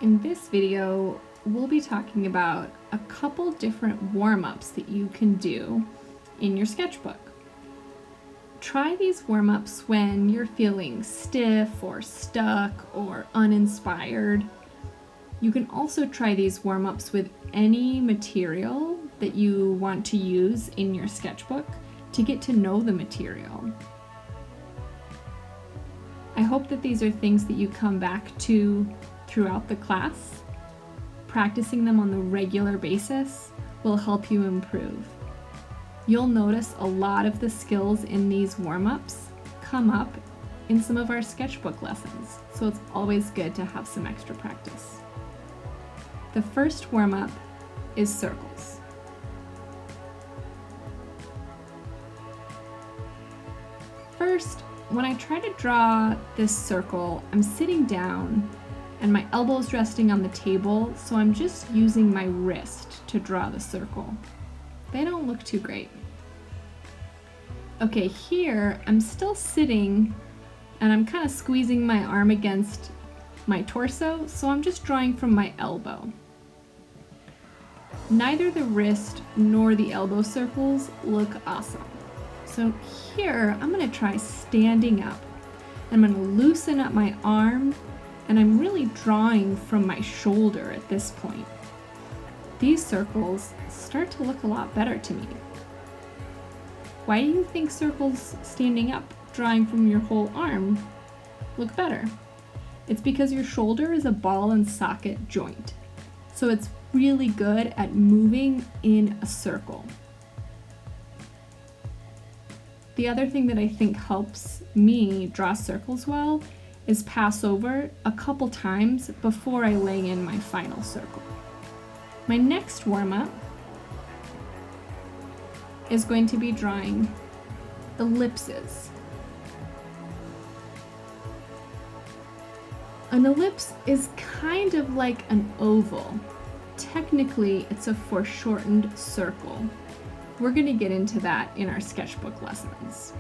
In this video, we'll be talking about a couple different warm-ups that you can do in your sketchbook. Try these warm-ups when you're feeling stiff or stuck or uninspired. You can also try these warm-ups with any material that you want to use in your sketchbook to get to know the material. I hope that these are things that you come back to throughout the class. Practicing them on a regular basis will help you improve. You'll notice a lot of the skills in these warm-ups come up in some of our sketchbook lessons, so it's always good to have some extra practice. The first warm-up is circles. First, when I try to draw this circle, I'm sitting down and my elbow's resting on the table, so I'm just using my wrist to draw the circle. They don't look too great. Okay, here I'm still sitting and I'm kind of squeezing my arm against my torso, so I'm just drawing from my elbow. Neither the wrist nor the elbow circles look awesome. So here I'm going to try standing up. I'm going to loosen up my arm, and I'm really drawing from my shoulder at this point. These circles start to look a lot better to me. Why do you think circles standing up, drawing from your whole arm, look better? It's because your shoulder is a ball and socket joint. So it's really good at moving in a circle. The other thing that I think helps me draw circles well is pass over a couple times before I lay in my final circle. My next warm-up is going to be drawing ellipses. An ellipse is kind of like an oval. Technically, it's a foreshortened circle. We're going to get into that in our sketchbook lessons.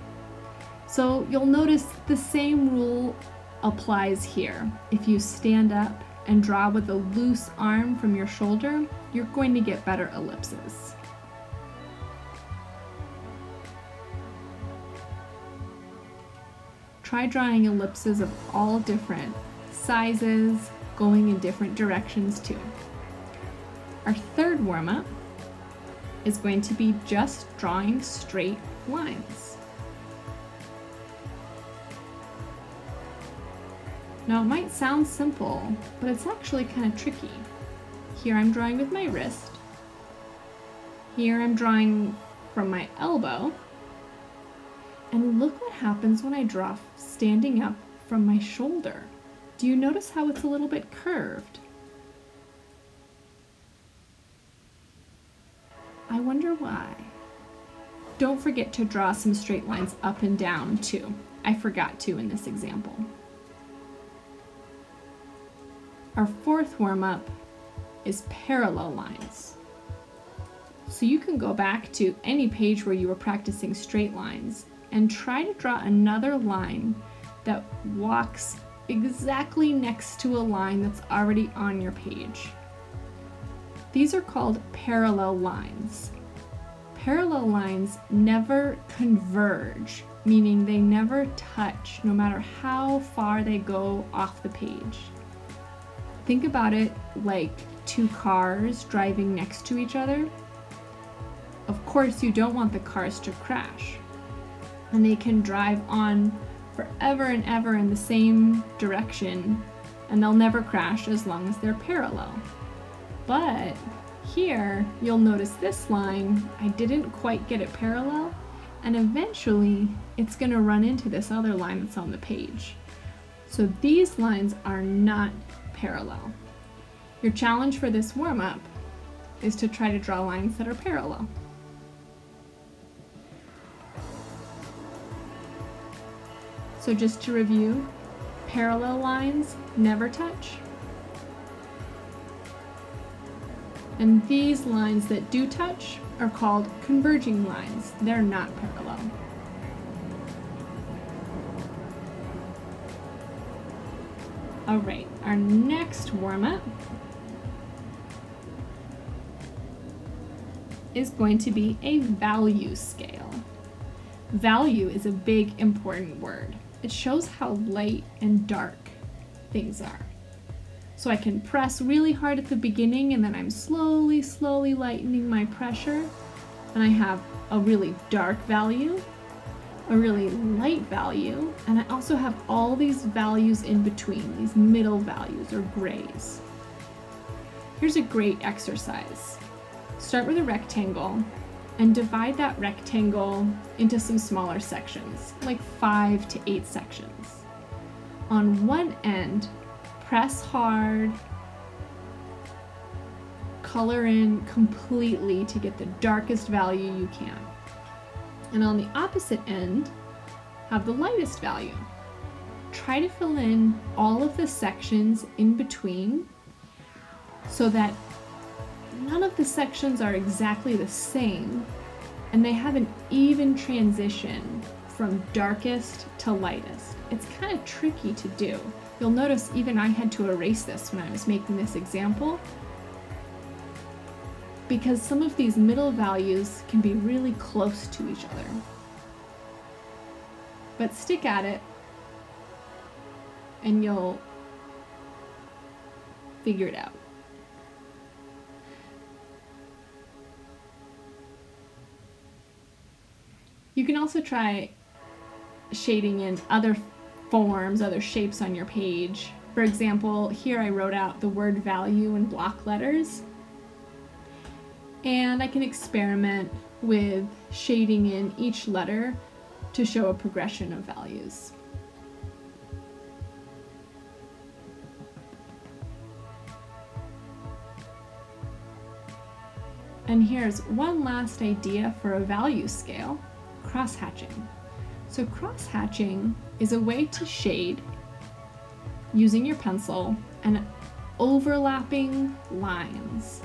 So you'll notice the same rule applies here. If you stand up and draw with a loose arm from your shoulder, you're going to get better ellipses. Try drawing ellipses of all different sizes, going in different directions too. Our third warm-up is going to be just drawing straight lines. Now it might sound simple, but it's actually kind of tricky. Here I'm drawing with my wrist. Here I'm drawing from my elbow. And look what happens when I draw standing up from my shoulder. Do you notice how it's a little bit curved? I wonder why. Don't forget to draw some straight lines up and down too. I forgot to in this example. Our fourth warm-up is parallel lines. So you can go back to any page where you were practicing straight lines and try to draw another line that walks exactly next to a line that's already on your page. These are called parallel lines. Parallel lines never converge, meaning they never touch, no matter how far they go off the page. Think about it like two cars driving next to each other. Of course, you don't want the cars to crash, and they can drive on forever and ever in the same direction, and they'll never crash as long as they're parallel. But here, you'll notice this line, I didn't quite get it parallel, and eventually it's going to run into this other line that's on the page. So these lines are not parallel. Your challenge for this warm-up is to try to draw lines that are parallel. So just to review, parallel lines never touch. And these lines that do touch are called converging lines. They're not parallel. All right, our next warm-up is going to be a value scale. Value is a big, important word. It shows how light and dark things are. So I can press really hard at the beginning and then I'm slowly lightening my pressure. And I have a really dark value, a really light value, and I also have all these values in between, these middle values or grays. Here's a great exercise. Start with a rectangle and divide that rectangle into some smaller sections, like 5 to 8 sections. On one end, press hard, color in completely to get the darkest value you can. And on the opposite end, have the lightest value. Try to fill in all of the sections in between so that none of the sections are exactly the same and they have an even transition from darkest to lightest. It's kind of tricky to do. You'll notice even I had to erase this when I was making this example, because some of these middle values can be really close to each other. But stick at it and you'll figure it out. You can also try shading in other forms, other shapes on your page. For example, here I wrote out the word value in block letters. And I can experiment with shading in each letter to show a progression of values. And here's one last idea for a value scale, cross-hatching. So cross-hatching is a way to shade using your pencil and overlapping lines.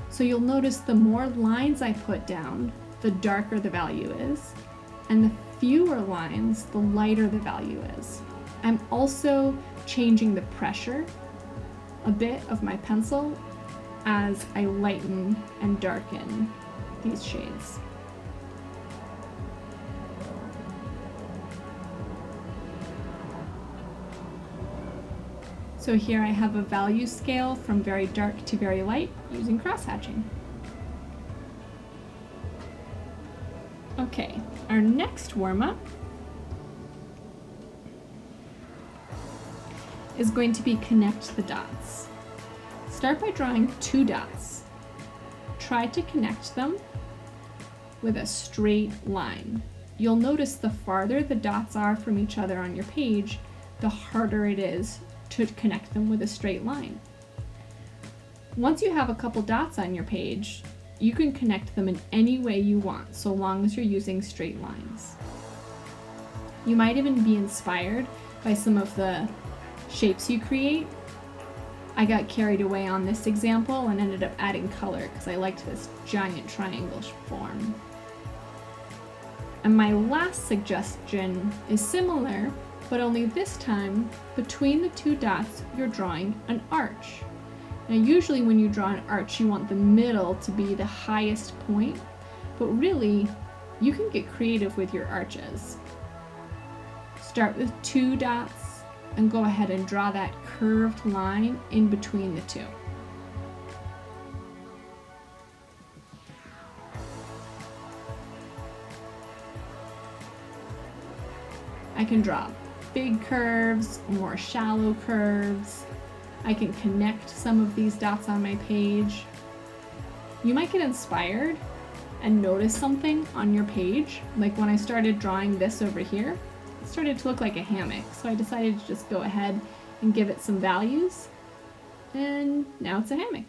So you'll notice the more lines I put down, the darker the value is, and the fewer lines, the lighter the value is. I'm also changing the pressure a bit of my pencil as I lighten and darken these shades. So here I have a value scale from very dark to very light using cross-hatching. Okay, our next warm-up is going to be connect the dots. Start by drawing 2 dots. Try to connect them with a straight line. You'll notice the farther the dots are from each other on your page, the harder it is to connect them with a straight line. Once you have a couple dots on your page, you can connect them in any way you want, so long as you're using straight lines. You might even be inspired by some of the shapes you create. I got carried away on this example and ended up adding color because I liked this giant triangle form. And my last suggestion is similar, but only this time, between the 2 dots, you're drawing an arch. Now usually when you draw an arch, you want the middle to be the highest point, but really, you can get creative with your arches. Start with 2 dots and go ahead and draw that curved line in between the 2. I can draw big curves, more shallow curves. I can connect some of these dots on my page. You might get inspired and notice something on your page. Like when I started drawing this over here, it started to look like a hammock. So I decided to just go ahead and give it some values. And now it's a hammock.